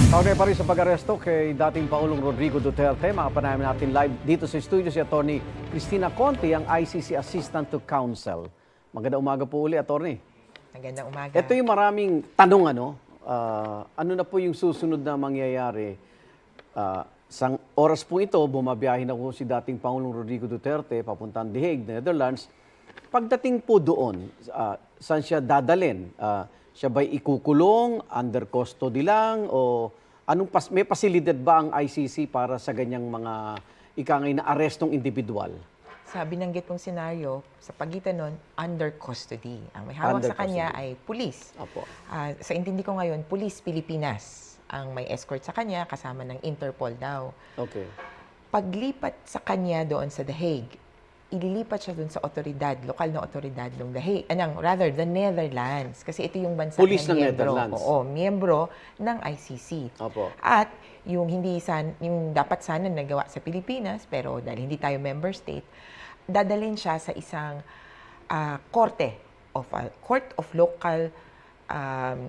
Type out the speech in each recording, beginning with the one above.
Kaugnay pa rin sa pag-aresto kay dating Pangulong Rodrigo Duterte, makapanayan natin live dito sa studio si Atty. Cristina Conti, ang ICC Assistant to Counsel. Magandang umaga po uli, Atty. Magandang umaga. Ito yung maraming tanong, ano na po yung susunod na mangyayari? Sa oras po ito, bumabiyahe na po si dating Pangulong Rodrigo Duterte papuntang The Hague, Netherlands. Pagdating po doon, saan siya dadalhin? Siya ba'y ikukulong, under custody lang, o may pasilidad ba ang ICC para sa ganyang mga ikangay na arestong individual? Sa binanggit mong senaryo, sa pagitan nun, under custody. Ang may hawak Under sa kanya custody. ay pulis. Opo. Sa intindi ko ngayon, Pulis Pilipinas ang may escort sa kanya, kasama ng Interpol daw. Okay. Paglipat sa kanya doon sa The Hague, ililipat siya doon sa otoridad, lokal na otoridad ng The Hague, the Netherlands. Kasi ito yung bansa Police na ng miyembro. Netherlands. Oo, miyembro ng ICC. Opo. At yung yung dapat sana nagawa sa Pilipinas, pero dahil hindi tayo member state, dadalhin siya sa isang court of local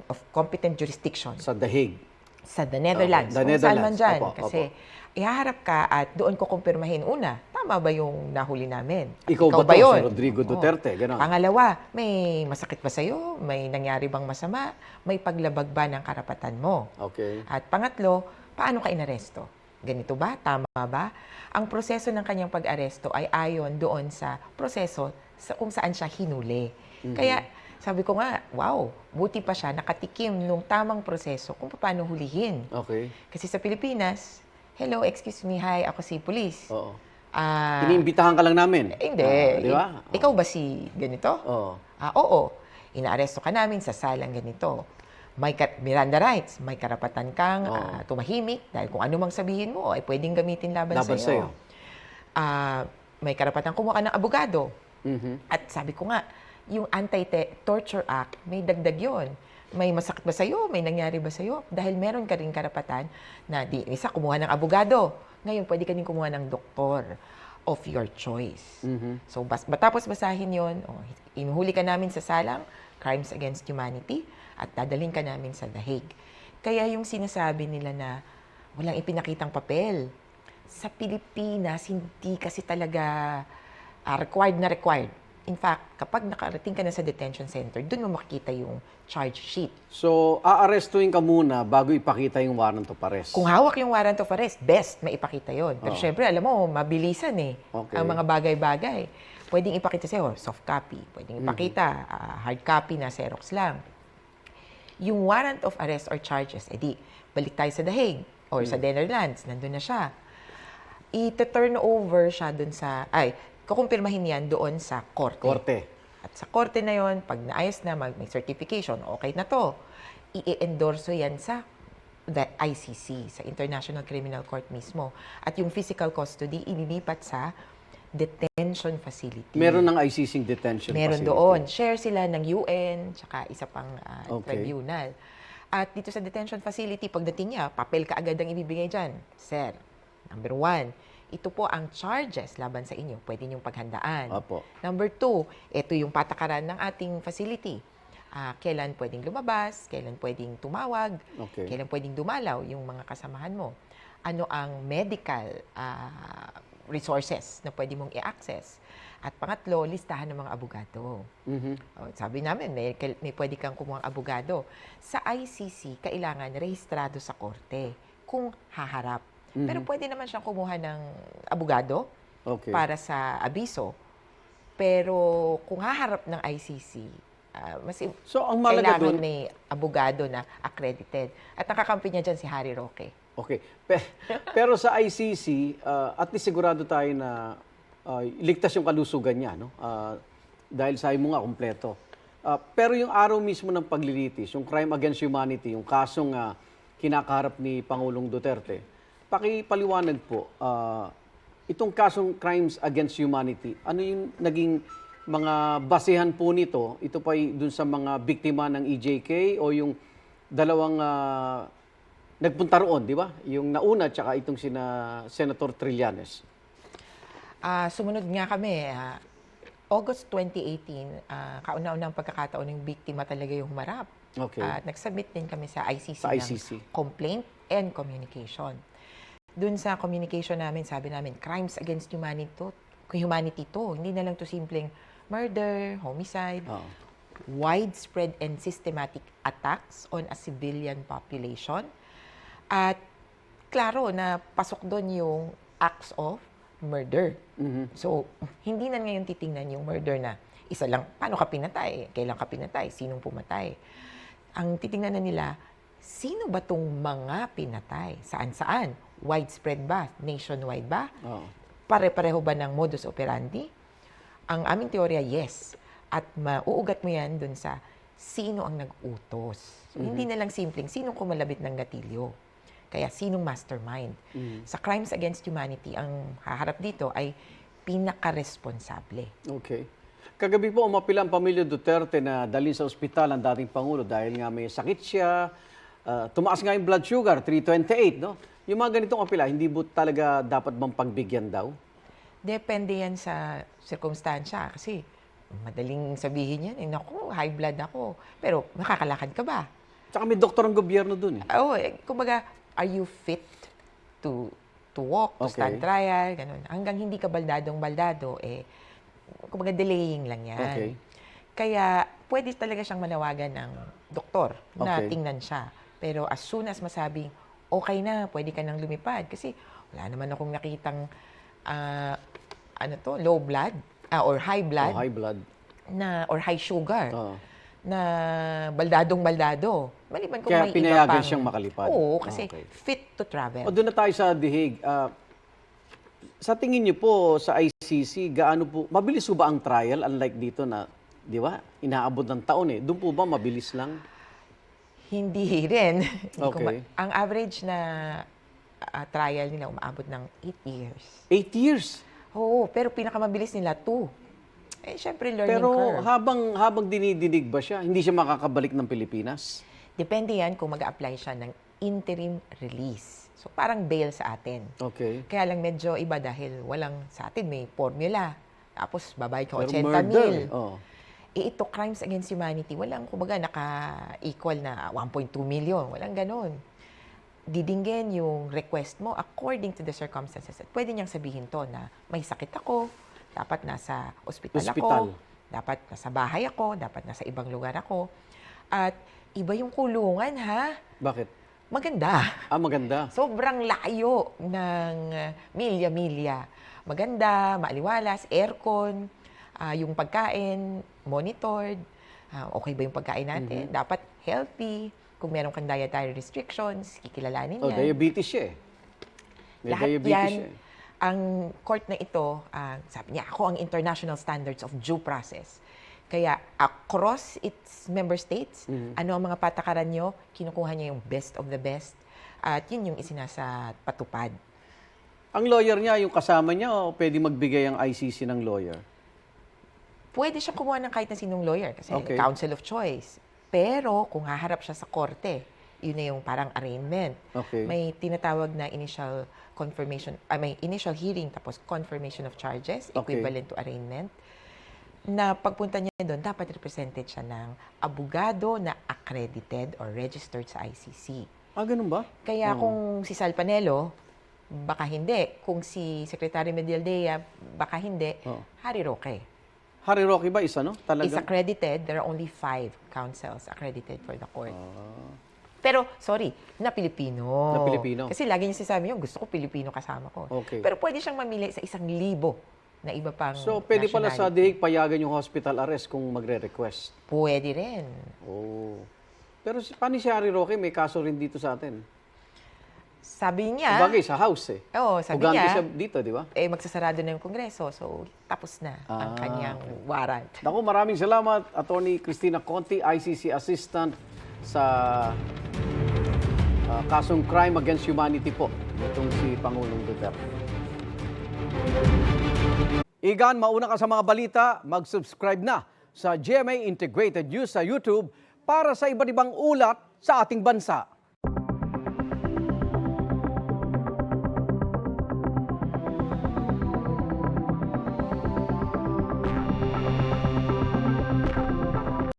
of competent jurisdiction Sa The Hague. sa The Netherlands. The Kung saan man Netherlands. dyan. Opo, Kasi ihaharap ka at doon ko kumpirmahin. Una, tama ba yung nahuli namin? Ikaw ba to, yun? si Rodrigo Oo. Duterte? Ganon. Pangalawa, may masakit ba sa'yo? May nangyari bang masama? May paglabag ba ng karapatan mo? Okay. At pangatlo, paano ka inaresto? Ganito ba? Tama ba? Ang proseso ng kanyang pag-aresto ay ayon doon sa proseso kung saan siya hinuli. Kaya sabi ko nga, wow, buti pa siya nakatikim nung tamang proseso kung paano hulihin. Okay. Kasi sa Pilipinas, hello, excuse me, hi, ako si police. Oo. Ah, Iniimbitahan ka lang namin. hindi. Di ba? Ikaw ba si ganito? Oo. Oo. Inaaresto ka namin sa salang ganito. May Miranda rights, may karapatan kang tumahimik dahil kung ano mang sabihin mo ay pwedeng gamitin laban Laban sa'yo. sa'yo. May karapatan kumuha ka ng abogado. Mhm. At sabi ko nga, yung Anti-Torture Act, may dagdag yon. May masakit ba sa'yo? May nangyari ba sa'yo? Dahil meron ka rin karapatan na isa kumuha ng abogado. Ngayon, pwede ka din kumuha ng doktor of your choice. So, matapos basahin yon, inuhuli ka namin sa salang, Crimes Against Humanity, at dadalhin ka namin sa The Hague. Kaya yung sinasabi nila na walang ipinakitang papel, sa Pilipinas, hindi kasi talaga required na required. In fact, kapag nakarating ka na sa detention center, doon mo makikita yung charge sheet. So, aarestuin ka muna bago ipakita yung warrant of arrest. Kung hawak yung warrant of arrest, best maipakita yon. Pero syempre, alam mo, mabilisan Okay. ang mga bagay-bagay. Pwedeng ipakita sa'yo, soft copy. Pwedeng ipakita, hard copy na Xerox lang. Yung warrant of arrest or charges, balik tayo sa The Hague or sa Netherlands, nandun na siya. I-turn over siya dun kukumpirmahin yan doon sa korte. Korte. At sa korte na yon, pag naayos na, may certification, okay na to, i-endorso yan sa the ICC, sa International Criminal Court mismo. At yung physical custody, ililipat sa detention facility. Meron ng ICC detention Meron facility. doon. Share sila ng UN, tsaka isa pang Okay. tribunal. At dito sa detention facility, pagdating niya, papel ka agad ang ibibigay dyan. Sir, number 1, ito po ang charges laban sa inyo. Pwede niyong paghandaan. Opo. Number 2, ito yung patakaran ng ating facility. Kailan pwedeng lumabas, kailan pwedeng tumawag, Okay. kailan pwedeng dumalaw yung mga kasamahan mo. Ano ang medical resources na pwede mong i-access. At pangatlo, listahan ng mga abogado. Sabi namin, may pwede kang kumuha ng abogado. Sa ICC, kailangan rehistrado sa korte kung haharap. Pero pwede naman siyang kumuha ng abogado Okay. para sa abiso. Pero kung haharap ng ICC, So, ang malaga kailangan doon, may abogado na accredited. At nakakampi niya dyan si Harry Roque. okay. Pero sa ICC, at least sigurado tayo na ligtas yung kalusugan niya, no? Dahil sabi mo nga, kumpleto. Pero yung araw mismo ng paglilitis, yung crime against humanity, yung kasong kinakaharap ni Pangulong Duterte, pakipaliwanag po, itong kasong crimes against humanity, ano yung naging mga basehan po nito? Ito pa dun sa mga biktima ng EJK o yung dalawang nagpunta roon, di ba? Yung nauna tsaka itong Senator Trillanes. Sumunod nga kami, August 2018, kauna-unang pagkakataon ng biktima talaga yung humarap. Okay. At nagsubmit din kami sa ICC, Sa ICC. ng complaint and communication. Dun sa communication namin, sabi namin, crimes against humanity to. Hindi na lang to simpleng murder, homicide, widespread and systematic attacks on a civilian population. At klaro na pasok doon yung acts of murder. So, hindi na ngayon titingnan yung murder na isa lang, paano ka pinatay? Kailan ka pinatay? Sinong pumatay? Ang titingnan na nila, sino ba tong mga pinatay? Saan-saan? Widespread ba? Nationwide ba? Pare-pareho ba ng modus operandi? Ang aming teorya, yes. At mauugat mo yan dun sa sino ang nag-utos. So, hindi na lang simpleng sinong kumalabit ng gatilyo. Kaya sinong mastermind. Sa crimes against humanity, ang haharap dito ay pinaka-responsable. Okay. Kagabi po, umapila ang pamilya Duterte na dalhin sa ospital ang dating Pangulo dahil nga may sakit siya. Tumaas nga yung blood sugar, 328, no? Yung mga ganitong apila, hindi ba talaga dapat bang pagbigyan daw? Depende yan sa sirkumstansya. Kasi madaling sabihin yan, naku, high blood ako. Pero makakalakad ka ba? Tsaka may doktor ang gobyerno dun eh. Oo, kumbaga, are you fit to walk, to stand trial, ganun. Hanggang hindi ka baldadong-baldado, kumbaga delaying lang yan. Okay. Kaya pwede talaga siyang manawagan ng doktor na tingnan siya. Pero as soon as masabing, okay na, pwede ka nang lumipad. Kasi wala naman akong nakitang low blood or high blood. High blood. Or high sugar. Na baldadong-baldado. Maliban kung Kaya may pinayagan iba pang, siyang makalipad. Oo, kasi fit to travel. O doon na tayo sa dihig. Sa tingin niyo po sa ICC, gaano po, mabilis po ba ang trial? Unlike dito na, di ba, inaabot ng taon eh. Doon po ba mabilis lang? Hindi rin. Okay. Ang average na trial nila umaabot ng 8 years. 8 years? Oo, pero pinakamabilis nila 2. Syempre learning Pero curve. habang dinidinig ba siya, hindi siya makakabalik ng Pilipinas? Depende yan kung mag-a-apply siya ng interim release. So parang bail sa atin. Okay. Kaya lang medyo iba dahil walang sa atin may formula. Tapos babayad ka Pero 80 murder, mil. oh. Ito, crimes against humanity, walang kumbaga naka-equal na 1.2 million. Walang ganon. Didinggin yung request mo according to the circumstances. At pwede niyang sabihin to na may sakit ako, dapat nasa ospital ako, dapat nasa bahay ako, dapat nasa ibang lugar ako. At iba yung kulungan, ha? Bakit? Maganda. Maganda. Sobrang layo ng milya-milya. Maganda, maaliwalas, aircon, yung pagkain, monitored. Okay ba yung pagkain natin? Dapat healthy. Kung meron kang dietary restrictions, kikilalanin yan. Diabetes siya eh. May Lahat diabetes yan, siya eh. ang court na ito, sabi niya, ako ang international standards of due process. Kaya across its member states, ano ang mga patakaran nyo, kinukuha niya yung best of the best. At yun yung isinasa patupad. Ang lawyer niya, yung kasama niya, o pwede magbigay ang ICC ng lawyer? Pwede siya kumuha ng kahit na sinong lawyer kasi counsel of choice. Pero kung haharap siya sa korte, yun na yung parang arraignment. Okay. May tinatawag na initial confirmation, may initial hearing tapos confirmation of charges, equivalent to arraignment. Na pagpunta niya doon, dapat represented siya ng abogado na accredited or registered sa ICC. Ganun ba? Kaya kung si Sal Panelo, baka hindi. Kung si Secretary Medialdea, baka hindi. Harry Roque. Harry Roque ba isa, no? Is Talaga? accredited. There are only 5 counsels accredited for the court. Pero, sorry, na Pilipino. Na Pilipino. Kasi lagi niya sinasabi niyo, gusto ko Pilipino kasama ko. Okay. Pero pwede siyang mamili sa 1,000 na iba pang So, pwede pala sa nationality. dihig payagan yung hospital arrest kung magre-request. Pwede rin. Pero paano si Harry Roque? May kaso rin dito sa atin. Sabi niya, Bagay, sa house eh. sabi Ugante niya, siya dito, di ba? magsasarado na yung Kongreso. So, tapos na ang kanyang warrant. Naku, maraming salamat, Attorney Cristina Conti, ICC Assistant sa kasong crime against humanity po. Itong si Pangulong Duterte. Igan, mauna ka sa mga balita, mag-subscribe na sa GMA Integrated News sa YouTube para sa iba't ibang ulat sa ating bansa.